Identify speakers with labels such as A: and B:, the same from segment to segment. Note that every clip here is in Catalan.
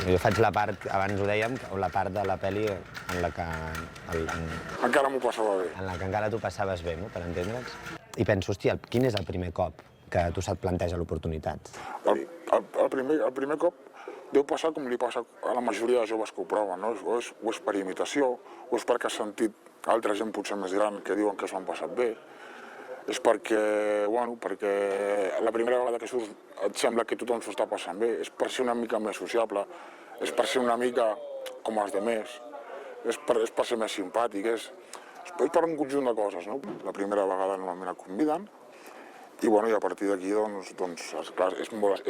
A: Jo faig la part, abans ho dèiem, la part de la pel·li en la que...
B: Encara m'ho passava bé.
A: En la que encara t'ho passaves bé, no?, per entendre'ns. I penso, hòstia, quin és el primer cop que tu se't planteja l'oportunitat?
B: El primer cop deu passar com li passa a la majoria de joves que ho proven, no? O és per imitació, o és perquè has sentit altra gent potser més gran que diuen que s'ho han passat bé, és perquè la primera vegada que surts et sembla que tothom s'ho està passant bé, és per ser una mica més sociable, és per ser una mica com els demés, és per ser més simpàtic, és per un conjunt de coses, no? La primera vegada normalment et conviden, i a partir d'aquí, clar,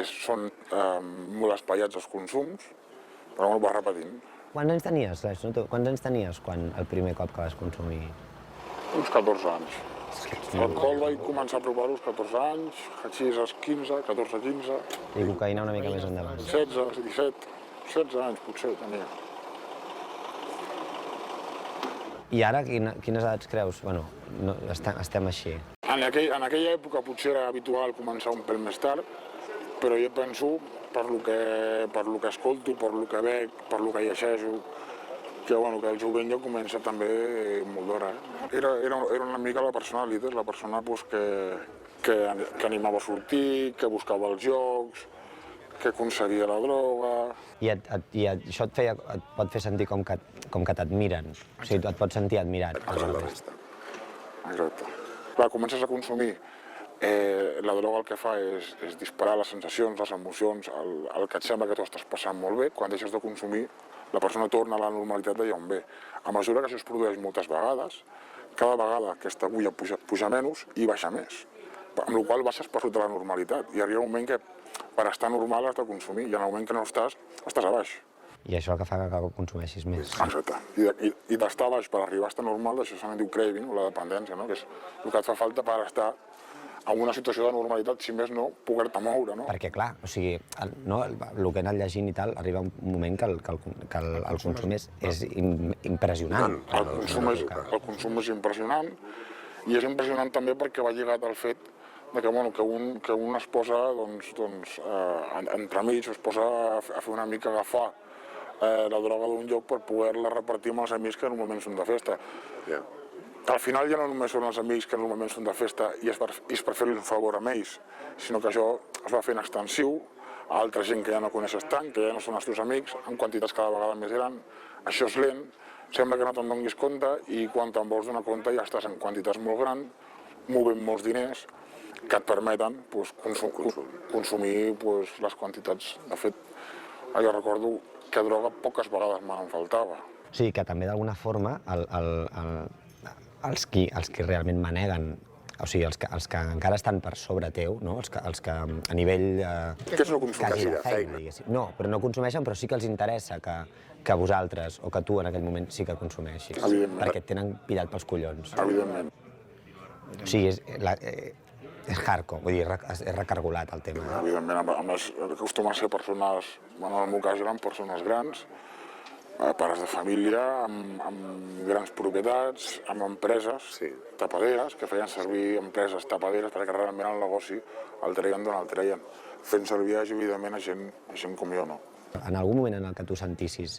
B: són molt espaiats els consums, però vas repetint.
A: Quants anys tenies, Quants anys tenies quan el primer cop que vas consumir?
B: Uns 14 anys. L'alcohol vaig començar a provar-ho als 14 anys, hachís als 15, 14-15...
A: I cocaïna una mica més endavant.
B: 16, 17, 16 anys potser tenia.
A: I ara quines edats creus? Bueno, estem així.
B: En aquella època potser era habitual començar un pèl més tard, però jo penso, per lo que escolto, per lo que veig, per lo que llegeixo, que el jovent ja comença també molt d'hora. Era una mica la persona líder, la persona que animava a sortir, que buscava els jocs, que aconseguia la droga...
A: I això et pot fer sentir com que t'admiren, o sigui, et pots sentir admirat.
B: Exacte. Clar, comences a consumir, la droga el que fa és disparar les sensacions, les emocions, el que et sembla que tu estàs passant molt bé. Quan deixes de consumir, la persona torna a la normalitat d'allà on ve. A mesura que això es produeix moltes vegades, cada vegada aquesta agulla puja menys i baixa més, amb la qual baixes per sota la normalitat. I arriba un moment que per estar normal has de consumir, i en el moment que no estàs a baix.
A: I això és el que fa que consumeixis més.
B: Exacte. I d'estar a baix per arribar a estar normal, això se'n diu craving, o la dependència, no? Que és el que et fa falta per estar en una situació de normalitat, si més no, poder-te moure, no?
A: Perquè, clar, o sigui, el que he anat llegint i tal, arriba un moment que el consum és impressionant.
B: El consum és impressionant, i és impressionant també perquè va lligat al fet que un es posa entremig, es posa a fer una mica agafar la droga d'un lloc per poder-la repartir amb els amics que normalment són de festa. Al final ja no només són els amics que normalment són de festa i és per fer-li un favor a ells, sinó que això es va fent extensiu a altra gent que ja no coneixes tant, que ja no són els teus amics, en quantitats cada vegada més gran. Això és lent, sembla que no te'n donis compte, i quan te'n vols donar compte ja estàs en quantitats molt grans, movent molts diners, que et permeten consumir les quantitats. De fet, jo recordo que droga poques vegades me'n faltava.
A: O sigui, que també d'alguna forma els que realment maneguen, o sigui, els que encara estan per sobre teu, no? Els que a nivell...
B: Què és no consumir?
A: No, però no consumeixen, però sí que els interessa que vosaltres o que tu en aquell moment sí que consumeixis. Perquè et tenen pillat pels collons.
B: Evidentment.
A: O sigui, és hardcore, vull dir, és recargolat el tema.
B: Evidentment, a més, acostumen a ser persones, en el meu cas eren persones grans, pares de família, amb grans propietats, amb empreses tapaderes, que feien servir empreses tapaderes perquè realment el negoci el treien d'on el treien, fent servir, evidentment, a gent com jo, no?
A: En algun moment en el que tu sentissis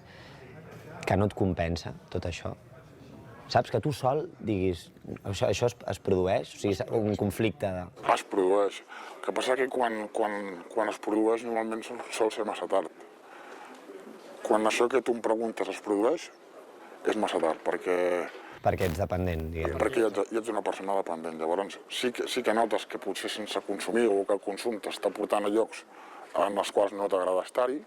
A: que no et compensa tot això, saps, que tu sol diguis, això es produeix? O sigui, un conflicte de...
B: Es produeix. El que passa que quan es produeix normalment sol ser massa tard. Quan això que tu em preguntes es produeix, és massa tard,
A: perquè ets dependent, diguem.
B: Perquè ja ets una persona dependent. Llavors sí que notes que potser sense consumir o que el consum t'està portant a llocs en els quals no t'agrada estar-hi,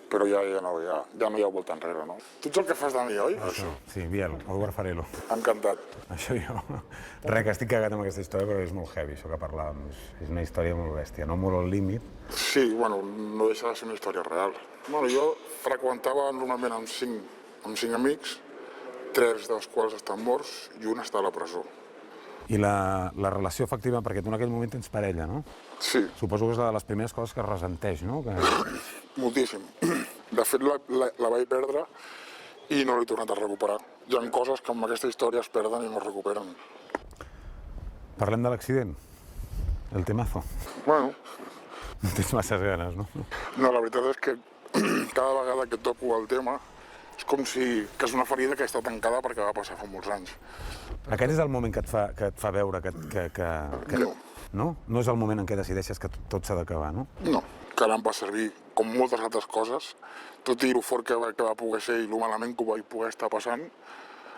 B: però ja no hi ha volta enrere, no? Tu ets el que fas de mi, oi?
C: Això, sí, Biel, Eduard Farelo.
B: Encantat.
C: Això jo... Res, que estic cagat amb aquesta història, però és molt heavy, això que parlàvem. És una història molt bèstia, no molt al límit.
B: Sí, no deixa de ser una història real. Jo freqüentava normalment amb cinc amics, 3 dels quals estan morts i un està a la presó.
C: I la relació efectiva, perquè tu en aquell moment tens parella, no?
B: Sí.
C: Suposo que és una de les primeres coses que es ressenteix, no?
B: Moltíssim. De fet, la vaig perdre i no l'he tornat a recuperar. Hi ha coses que amb aquesta història es perden i no es recuperen.
C: Parlem de l'accident, el temazo.
B: Bueno.
C: No tens masses ganes, no?
B: No, la veritat és que cada vegada que toco el tema és com si que és una ferida que està tancada perquè va passar fa molts anys.
C: Aquest és el moment que et fa veure que...
B: No.
C: No? No és el moment en què decideixes que tot s'ha d'acabar, no?
B: No, que ara em va servir, com moltes altres coses, tot i el fort que va poder ser i el malament que ho vaig poder estar passant,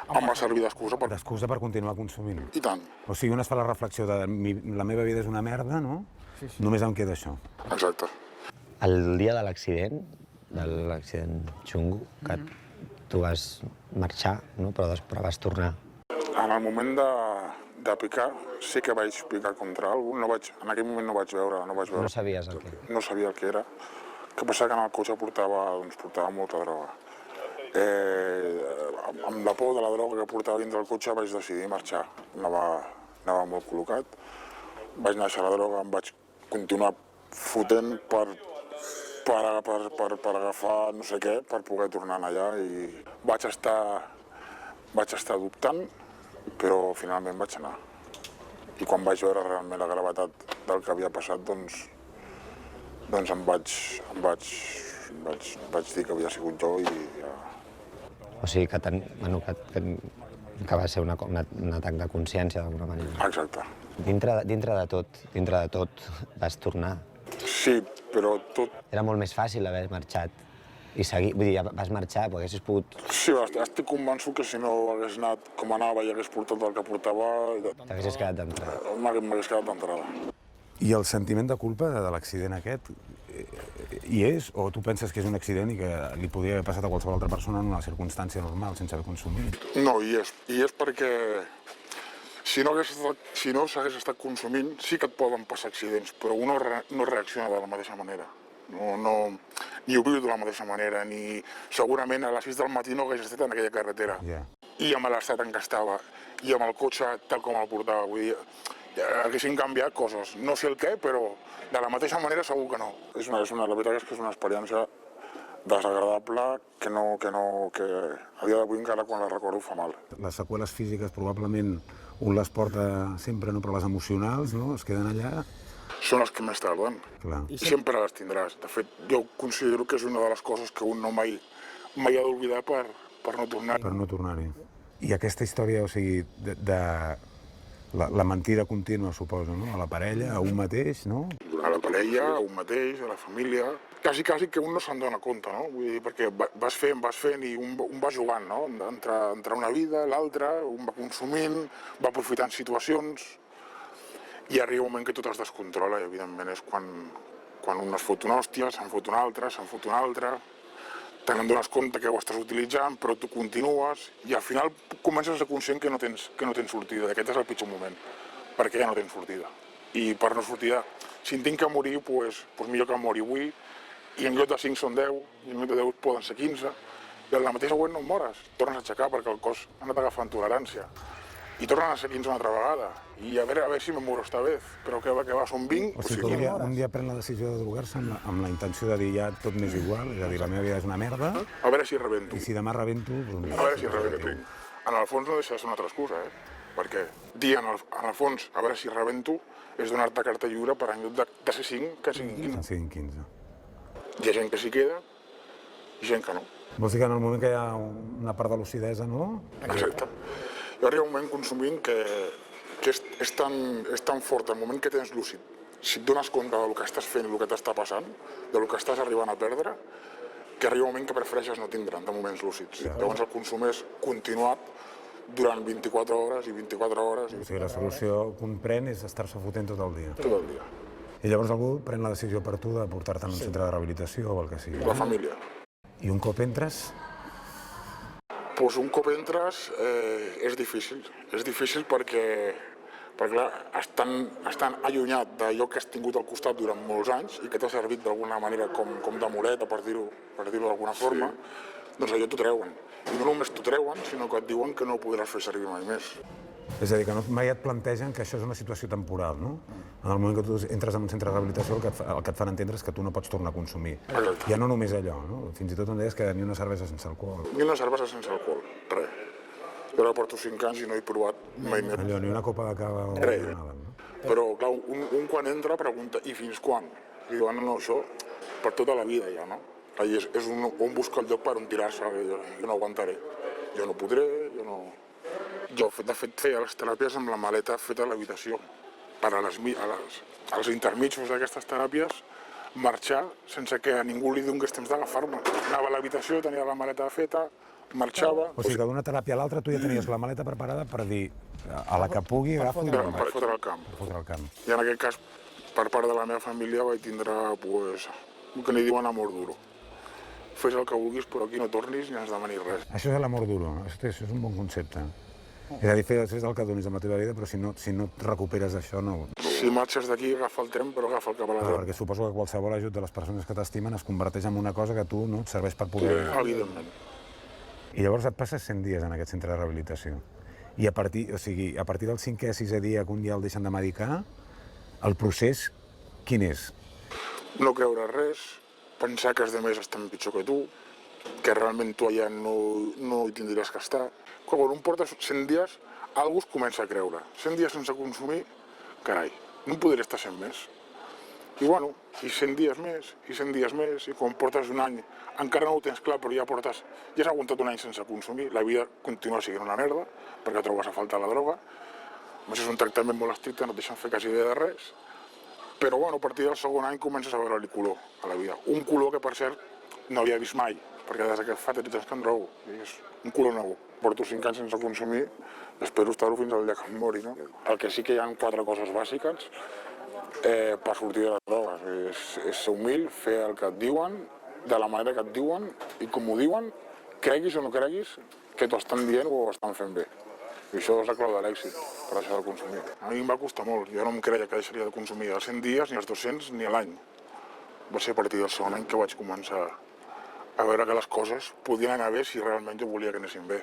B: em va servir d'excusa per...
C: D'excusa per continuar consumint.
B: I tant.
C: O sigui, un es fa la reflexió de la meva vida és una merda, no? Només em queda això.
B: Exacte.
A: El dia de l'accident xungo, que tu vas marxar, no? Però vas tornar.
B: En el moment de picar, sí que vaig picar contra algú. En aquell moment no vaig veure.
A: No sabies el què?
B: No sabia el que era. El que passa que en el cotxe portava molta droga. Amb la por de la droga que portava dintre del cotxe vaig decidir marxar. Anava molt col·locat. Vaig néixer la droga, em vaig continuar fotent per agafar no sé què, per poder tornar allà i vaig estar dubtant, però finalment vaig anar. I quan vaig veure realment la gravetat del que havia passat, doncs em vaig dir que havia sigut jo i ja...
A: O sigui, que va ser un atac de consciència, d'alguna manera.
B: Exacte.
A: Dintre de tot, vas tornar.
B: Sí, però tot...
A: Era molt més fàcil haver marxat i seguir. Vull dir, vas marxar, però haguessis pogut...
B: Sí, estic convençut que si no hagués anat com anava i hagués portat el que portava...
A: T'haguessis quedat d'entrada.
B: M'hagués quedat d'entrada.
C: I el sentiment de culpa de l'accident aquest hi és? O tu penses que és un accident i que li podria haver passat a qualsevol altra persona en una circumstància normal, sense haver consumit?
B: No, hi és perquè si no s'hagués estat consumint, sí que et poden passar accidents, però un no reacciona de la mateixa manera. Ni ho viu de la mateixa manera, ni segurament a les 6 del matí no hagués estat en aquella carretera. I amb l'estat en què estava, i amb el cotxe tal com el portava. Vull dir, haguessin canviat coses. No sé el què, però de la mateixa manera segur que no. La veritat és que és una experiència desagradable que a dia d'avui encara quan la recordo fa mal.
C: Les seqüeles físiques probablement un les porta sempre, no? Però les emocionals, no? Es queden allà.
B: Són les que més tarden. I sempre les tindràs. De fet, jo considero que és una de les coses que un no mai ha d'oblidar per no tornar-hi.
C: Per no tornar-hi. I aquesta història, o sigui, de la mentida contínua, suposo, no? A la parella, a un mateix, no?
B: A la parella, a un mateix, a la família... Quasi que un no se'n dona compte, no? Vull dir, perquè vas fent i un va jugant, no? Entre una vida, l'altra, un va consumint, va aprofitant situacions i arriba un moment que tot es descontrola i evidentment és quan un es fot una hòstia, se'n fot una altra, te n'adones compte que ho estàs utilitzant, però tu continues i al final comences a ser conscient que no tens sortida. Aquest és el pitjor moment, perquè ja no tens sortida. I per no sortida, si en tinc que morir, doncs millor que mori avui, i en lloc de 5 són 10, i en lloc de 10 poden ser 15, i al mateix següent no et mores, tornes a aixecar perquè el cos ha anat agafant tolerància. I tornen a ser 15 una altra vegada, i a veure si me moro esta vez, però que va, són 20,
C: o sigui, un dia pren la decisió de drogar-se amb la intenció de dir ja tot m'és igual, és a dir, la meva vida és una merda.
B: A veure si rebento.
C: I si demà rebento...
B: A veure si rebento. En el fons no deixa de ser una altra excusa, perquè dir en el fons a veure si rebento és donar-te carta lliure per en lloc de ser 5, que siguin 15.
C: Que siguin 15.
B: Hi ha gent que s'hi queda i gent que no.
C: Vols dir que en el moment que hi ha una part de lucidesa, no?
B: Exacte. Hi arriba un moment consumint que és tan fort el moment que tens lúcid. Si et dones compte del que estàs fent i el que t'està passant, del que estàs arribant a perdre, que arriba un moment que prefereixes no tindre'n de moments lúcids. Llavors el consum és continuat durant 24 hores i 24 hores.
C: O sigui, la solució que un pren és estar-se fotent tot el dia.
B: Tot el dia.
C: I llavors algú pren la decisió per tu de portar-te en un centre de rehabilitació o el que sigui.
B: La família.
C: I un cop entres?
B: Doncs un cop entres és difícil. És difícil perquè clar, estan allunyat d'allò que has tingut al costat durant molts anys i que t'ha servit d'alguna manera com de muleta, per dir-ho d'alguna forma, doncs allò t'ho treuen. I no només t'ho treuen, sinó que et diuen que no ho podràs fer servir mai més.
C: És a dir, que mai et plantegen que això és una situació temporal, no? En el moment que tu entres en un centre de rehabilitació, el que et fan entendre és que tu no pots tornar a consumir.
B: Exacte.
C: Ja no només allò, no? Fins i tot em deies que ni una cervesa sense alcohol.
B: Ni una cervesa sense alcohol, res. Jo ara porto 5 anys i no he provat mai més.
C: Allò, ni una copa de cava o
B: Res.
C: nada, no?
B: Però, clar, un quan entra pregunta, i fins quan? I diu, no, això per tota la vida ja, no? Allí és on buscar el lloc per on tirar-se, jo no aguantaré, jo no podré, jo no... Jo, de fet, feia les teràpies amb la maleta feta a l'habitació, per als intermitjos d'aquestes teràpies, marxar sense que a ningú li donés temps d'agafar-me. Anava a l'habitació, tenia la maleta feta, marxava...
C: O sigui que d'una teràpia a l'altra tu ja tenies la maleta preparada per dir a la que pugui agafo i me'n
B: per
C: vaig.
B: fotre al camp.
C: Per fotre al camp.
B: I en aquest cas, per part de la meva família, vaig tindre pues, el que n'hi diuen amor duro. Fes el que vulguis, però aquí no tornis ni ens demanis res.
C: Això és l'amor duro, això és un bon concepte. És a dir, fes el que donis amb la teva vida, però si no et recuperes d'això, no...
B: Si marxes d'aquí, agafa el tren, però agafa el cap a la dreta.
C: Perquè suposo que qualsevol ajut de les persones que t'estimen es converteix en una cosa que a tu no et serveix per poder...
B: Evidentment.
C: I llavors et passes 100 dies en aquest centre de rehabilitació. I a partir del 5è, 6è dia que un dia el deixen de medicar, el procés, quin és?
B: No creure res, pensar que els altres estan pitjor que tu, que realment tu allà no hi tindries que estar. Quan un porta 100 dies, algú es comença a creure. 100 dies sense consumir, carai, no podré estar 100 més. I bueno, i 100 dies més, i 100 dies més, i quan portes un any, encara no ho tens clar, però ja has aguantat un any sense consumir, la vida continua sent una merda, perquè trobes a faltar la droga. Això és un tractament molt estricte, no et deixen fer quasi idea de res. Però bueno, a partir del segon any comences a veure-li color a la vida. Un color que, per cert, no havia vist mai, perquè des que fa 13 anys que em drogo. És un color nou. Porto 5 anys sense consumir, espero estar-ho fins al dia que em mori, no? El que sí que hi ha 4 coses bàsiques per sortir de les drogues. És ser humil, fer el que et diuen, de la manera que et diuen, i com ho diuen, creguis o no creguis, que t'ho estan dient o ho estan fent bé. I això és la clau de l'èxit, per deixar de consumir. A mi em va costar molt, jo no em creia que deixaria de consumir els 100 dies, ni els 200, ni l'any. Va ser a partir del segon any que vaig començar a veure que les coses podien anar bé si realment jo volia que anessin bé.